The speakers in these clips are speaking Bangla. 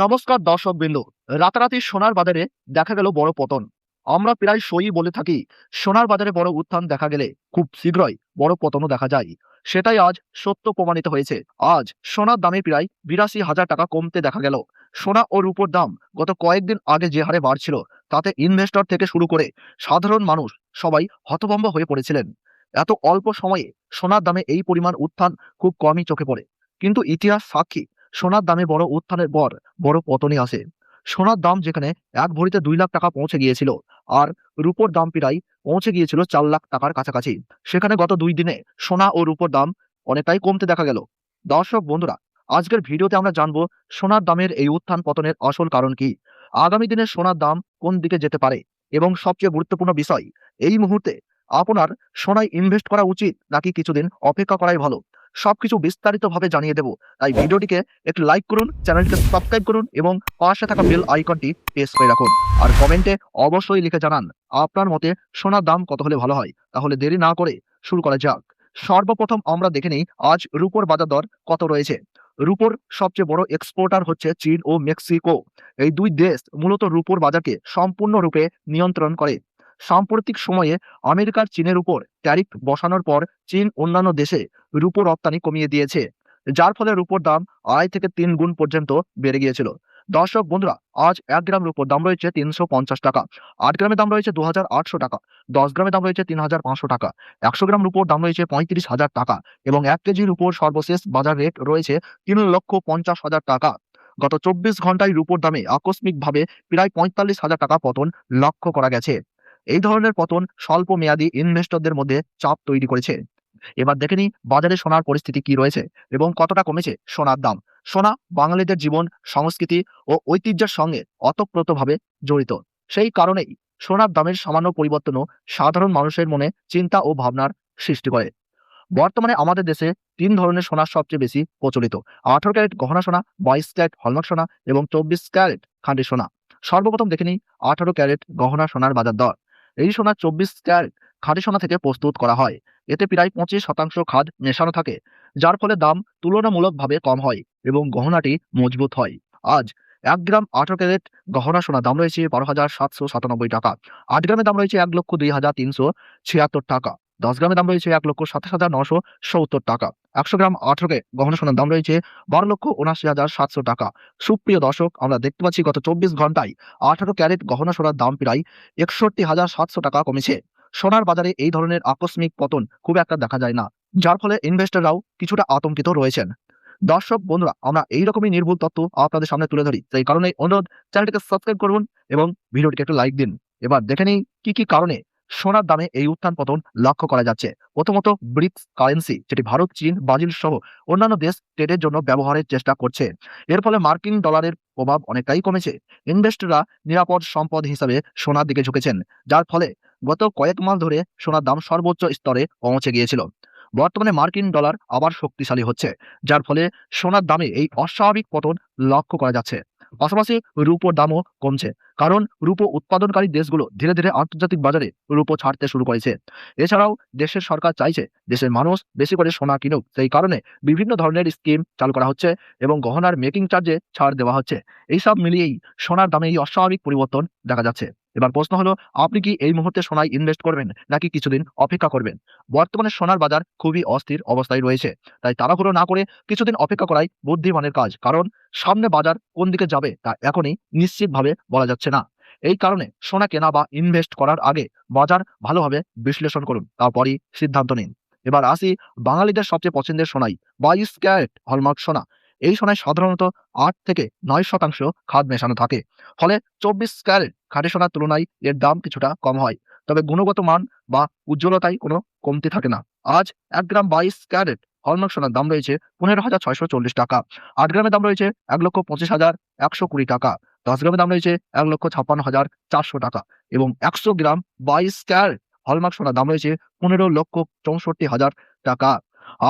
নমস্কার দর্শক বিন্দু। রাতারাতি সোনার বাজারে দেখা গেল বড় পতন। আমরা প্রায় সই বলে থাকি, সোনার বাজারে বড় উত্থান দেখা গেলে খুব শীঘ্রই বড় পতনও দেখা যায়। সেটাই আজ সত্য প্রমাণিত হয়েছে। আজ সোনার দামে প্রায় ৮২,০০০ টাকা কমতে দেখা গেল। সোনা ও রূপোর দাম গত কয়েকদিন আগে যে হারে বাড়ছিল, তাতে ইনভেস্টর থেকে শুরু করে সাধারণ মানুষ সবাই হতভম্ব হয়ে পড়েছিলেন। এত অল্প সময়ে সোনার দামে এই পরিমাণ উত্থান খুব কমই চোখে পড়ে। কিন্তু ইতিহাস সাক্ষী, সোনার দামে বড় উত্থানের পর বড় পতনই আসে। সোনার দাম যেখানে এক ভরিতে ২ লাখ টাকা পৌঁছে গিয়েছিল, আর রূপোর দাম প্রায় পৌঁছে গিয়েছিল ৪ লাখ টাকার কাছাকাছি, সেখানে গত ২ দিনে সোনা ও রূপোর দাম অনেকটাই কমতে দেখা গেল। দর্শক বন্ধুরা, আজকের ভিডিওতে আমরা জানবো সোনার দামের এই উত্থান পতনের আসল কারণ কি, আগামী দিনে সোনার দাম কোন দিকে যেতে পারে, এবং সবচেয়ে গুরুত্বপূর্ণ বিষয়, এই মুহূর্তে আপনার সোনায় ইনভেস্ট করা উচিত নাকি কিছুদিন অপেক্ষা করাই ভালো, সবকিছু বিস্তারিতভাবে জানিয়ে দেব। তাই ভিডিওটিকে একটু লাইক করুন, চ্যানেলটিকে সাবস্ক্রাইব করুন এবং পাশে থাকা বেল আইকনটি প্রেস করে রাখুন। আর কমেন্টে অবশ্যই লিখে জানান আপনার মতে সোনার দাম কত হলে ভালো হয়। তাহলে দেরি না করে শুরু করা যাক। সর্বপ্রথম আমরা দেখে নিই আজ রূপোর বাজার দর কত রয়েছে। রূপোর সবচেয়ে বড় এক্সপোর্টার হচ্ছে চীন ও মেক্সিকো। এই দুই দেশ মূলত রূপোর বাজারকে সম্পূর্ণরূপে নিয়ন্ত্রণ করে। সাম্প্রতিক সময়ে আমেরিকার চীনের উপর ট্যারিফ বসানোর পর চীন অন্যান্য দেশে রূপো রপ্তানি কমিয়ে দিয়েছে, যার ফলে রূপোর দাম ২.৫ থেকে ৩ গুণ পর্যন্ত বেড়ে গিয়েছিল। দর্শক বন্ধুরা, আজ ১ গ্রাম রূপোর দাম রয়েছে ৩৫০ টাকা, ৮ গ্রামের দাম রয়েছে ২,৮০০ টাকা, ১০ গ্রামের দাম রয়েছে ৩,৫০০ টাকা, ১০০ গ্রাম রূপোর দাম রয়েছে ৩৫,০০০ টাকা এবং ১ কেজি রূপোর সর্বশেষ বাজার রেট রয়েছে ৩,৫০,০০০ টাকা। গত ২৪ ঘন্টায় রূপোর দামে আকস্মিকভাবে প্রায় ৪৫,০০০ টাকা পতন লক্ষ্য করা গেছে। এই ধরনের পতন স্বল্প মেয়াদী ইনভেস্টরদের মধ্যে চাপ তৈরি করেছে। এবার দেখে নিই বাজারে সোনার পরিস্থিতি কি রয়েছে এবং কতটা কমেছে সোনার দাম। সোনা বাঙালিদের জীবন, সংস্কৃতি ও ঐতিহ্যের সঙ্গে ওতপ্রোতভাবে জড়িত। সেই কারণেই সোনার দামের সামান্য পরিবর্তনও সাধারণ মানুষের মনে চিন্তা ও ভাবনার সৃষ্টি করে। বর্তমানে আমাদের দেশে ৩ ধরনের সোনার সবচেয়ে বেশি প্রচলিত: ১৮ ক্যারেট গহনা সোনা, ২২ ক্যারেট হলমার্ক সোনা এবং ২৪ ক্যারেট খাঁটি সোনা। সর্বপ্রথম দেখে নিই ১৮ ক্যারেট গহনা সোনার বাজার দর। এই সোনা ২৪ ক্যারেট খাঁটি সোনা থেকে প্রস্তুত করা হয়। এতে প্রায় ২৫% খাদ মেশানো থাকে, যার ফলে দাম তুলনামূলকভাবে কম হয় এবং গহনাটি মজবুত হয়। আজ ১ গ্রাম ১৮ ক্যারেট গহনা সোনার দাম রয়েছে ১২,৭৯৭ টাকা, ৮ গ্রামের দাম রয়েছে ১,০২,৩৭৬ টাকা, ১০ গ্রামের দাম রয়েছে ১,২৭,৯৭০ টাকা, ১০০ গ্রাম ১৮ কে গহনা সোনার দাম রয়েছে ১২,৭৯,৭০০ টাকা। সুপ্রিয় দর্শক, আমরা দেখতে পাচ্ছি গত ২৪ ঘন্টায় ১৮ ক্যারেট গহনা সোনার দাম প্রায় ৬১,৭০০ টাকা কমেছে। সোনার বাজারে এই ধরনের আকস্মিক পতন খুব একটা দেখা যায় না, যার ফলে ইনভেস্টররাও কিছুটা আতঙ্কিত রয়েছেন। দর্শক বন্ধুরা, আমরা এইরকমই নির্ভুল তথ্য আপনাদের সামনে তুলে ধরি, সেই কারণেই অনুরোধ, চ্যানেলটিকে সাবস্ক্রাইব করুন এবং ভিডিওটিকে একটু লাইক দিন। এবার দেখে নিই কি কারণে সোনার দামে এই উত্থান পতন লক্ষ্য করা যাচ্ছে। প্রথমত, ব্রিক্স কারেন্সি, যেটি ভারত, চীন, ব্রাজিল সহ অন্যান্য দেশ ট্রেডের জন্য ব্যবহারের চেষ্টা করছে। এর ফলে মার্কিন ডলারের প্রভাব অনেকটাই কমেছে। ইনভেস্টররা নিরাপদ সম্পদ হিসাবে সোনার দিকে ঝুঁকেছেন, যার ফলে গত কয়েক মাস ধরে সোনার দাম সর্বোচ্চ স্তরে পৌঁছে গিয়েছিল। বর্তমানে মার্কিন ডলার আবার শক্তিশালী হচ্ছে, যার ফলে সোনার দামে এই অস্বাভাবিক পতন লক্ষ্য করা যাচ্ছে। পাশাপাশি রূপোর দামও কমছে, কারণ রূপো উৎপাদনকারী দেশগুলো ধীরে ধীরে আন্তর্জাতিক বাজারে রূপো ছাড়তে শুরু করেছে। এছাড়াও দেশের সরকার চাইছে দেশের মানুষ বেশি করে সোনা কিনুক, সেই কারণে বিভিন্ন ধরনের স্কিম চালু করা হচ্ছে এবং গহনার মেকিং চার্জে ছাড় দেওয়া হচ্ছে। এইসব মিলিয়েই সোনার দামে এই অস্বাভাবিক পরিবর্তন দেখা যাচ্ছে। এবার প্রশ্ন হলো, আপনি কি এই মুহূর্তে সোনায় ইনভেস্ট করবেন নাকি কিছুদিন অপেক্ষা করবেন? বর্তমানে সোনার বাজার খুবই অস্থির অবস্থায় রয়েছে, তাই তাড়াহুড়ো না করে কিছুদিন অপেক্ষা করাই বুদ্ধিমানের কাজ, কারণ সামনে বাজার কোন দিকে যাবে তা এখনই নিশ্চিতভাবে বলা যাচ্ছে না। এই কারণে সোনা কেনা বা ইনভেস্ট করার আগে বাজার ভালোভাবে বিশ্লেষণ করুন, তারপরই সিদ্ধান্ত নিন। এবার আসি বাঙালিদের সবচেয়ে পছন্দের সোনায়, ২২ ক্যারেট হলমার্ক সোনা। এই সোনায় সাধারণত ৮ থেকে ৯% খাদ মেশানো থাকে, ফলে ২৪ ক্যারেট খাঁটি সোনার তুলনায় এর দাম কিছুটা কম হয়, তবে গুণগত মান বা উজ্জ্বলতায় কোনো কমতি থাকে না। আজ ১ গ্রাম ২২ ক্যারেট হলমার্ক সোনার দাম রয়েছে ১৫,৬৪০ টাকা, ৮ গ্রামের দাম রয়েছে ১,২৫,১২০ টাকা, ১০ গ্রামের দাম রয়েছে ১,৫৬,৪০০ টাকা এবং ১০০ গ্রাম ২২ ক্যারেট হলমার্ক সোনার দাম রয়েছে ১৫,৬৪,০০০ টাকা।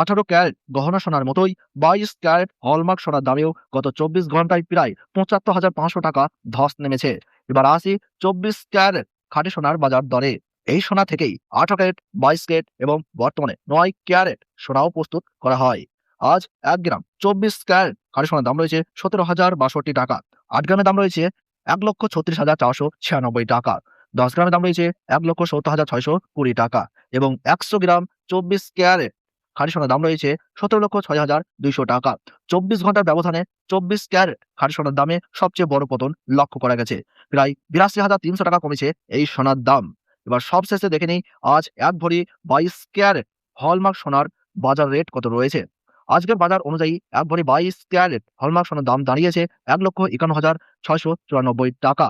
১৮ ক্যারেট গহনা সোনার মতোই ২২ ক্যারেট হলমার্ক সোনার দামেও গত ২৪ ঘন্টায় প্রায় ৭৫,৫০০ টাকা ধস নেমেছে। এবার আসি ২৪ ক্যারেট খাঁটি সোনার বাজার দরে। এই সোনা থেকেই ১৮ ক্যারেট, ২২ ক্যারেট এবং বর্তমানে ৯ ক্যারেট সোনাও প্রস্তুত করা হয়। আজ ১ গ্রাম ২৪ ক্যারেট খাঁটি সোনার দাম রয়েছে ১৭,০৬২ টাকা, 8 গ্রামের দাম রয়েছে 1,36,496 টাকা। 10 গ্রামের দাম রয়েছে 1,70,620 টাকা এবং 100 গ্রাম 24 ক্যারেট খাঁটি সোনার দাম রয়েছে 17,06,200 টাকা। 24 ঘন্টার ব্যবধানে 24 ক্যারেট খাঁটি সোনার দামে সবচেয়ে বড় পতন লক্ষ্য করা গেছে। প্রায় 82,300 টাকা কমেছে এই সোনার দাম। এবার সবশেষে দেখে নেই আজ 1 ভরি 22 ক্যারেট হলমার্ক সোনার বাজার রেট কত রয়েছে। আজকের বাজার অনুযায়ী 1 ভরি 22 ক্যারেট হলমার্ক সোনার দাম দাঁড়িয়েছে 1,51,694 টাকা।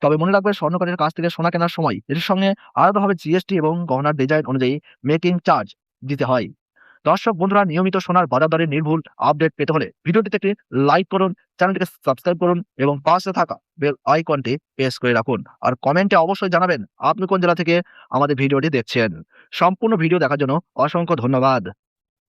তবে মনে রাখবেন স্বর্ণকারের কাছ থেকে সোনা কেনার সময় এর সঙ্গে আলাদাভাবে জিএসটি এবং গহনার ডিজাইন অনুযায়ী মেকিং চার্জ দিতে হয়। দর্শক বন্ধুরা, নিয়মিত সোনার বাজার দরের নির্ভুল আপডেট পেতে হলে ভিডিওটিতে একটি লাইক করুন, চ্যানেলটিকে সাবস্ক্রাইব করুন এবং পাশে থাকা বেল আইকনটি প্রেস করে রাখুন। আর কমেন্টে অবশ্যই জানাবেন আপনি কোন জেলা থেকে আমাদের ভিডিওটি দেখছেন। সম্পূর্ণ ভিডিও দেখার জন্য অসংখ্য ধন্যবাদ।